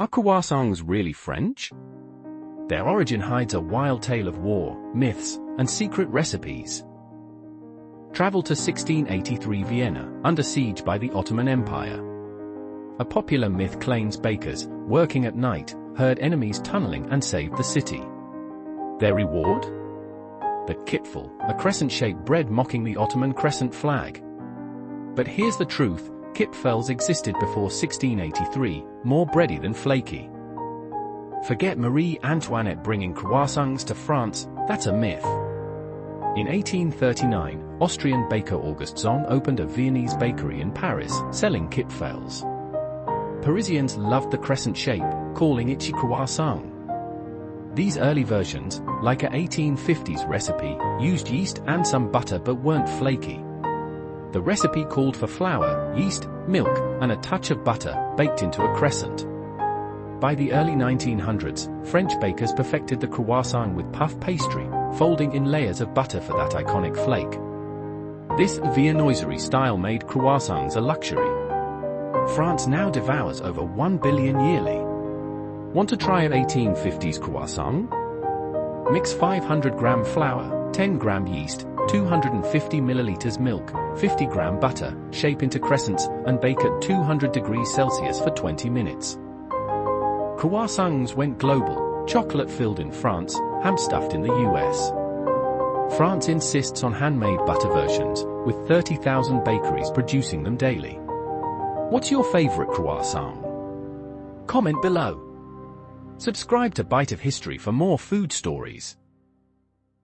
Are croissants really French? Their origin hides a wild tale of war, myths, and secret recipes. Travel to 1683 Vienna, under siege by the Ottoman Empire. A popular myth claims bakers, working at night, heard enemies tunneling and saved the city. Their reward? The kipfel, a crescent-shaped bread mocking the Ottoman crescent flag. But here's the truth, kipfels existed before 1683, more bready than flaky. Forget Marie Antoinette bringing croissants to France, that's a myth. In 1839, Austrian baker August Zahn opened a Viennese bakery in Paris, selling kipfels. Parisians loved the crescent shape, calling it croissant. These early versions, like a 1850s recipe, used yeast and some butter but weren't flaky. The recipe called for flour, yeast, milk, and a touch of butter, baked into a crescent. By the early 1900s, French bakers perfected the croissant with puff pastry, folding in layers of butter for that iconic flake. This Viennoiserie style made croissants a luxury. France now devours over 1 billion yearly. Want to try an 1850s croissant? Mix 500 gram flour, 10 gram yeast, 250 milliliters milk, 50 gram butter, shape into crescents, and bake at 200 degrees Celsius for 20 minutes. Croissants went global, chocolate filled in France, ham stuffed in the US. France insists on handmade butter versions, with 30,000 bakeries producing them daily. What's your favorite croissant? Comment below. Subscribe to Bite of History for more food stories.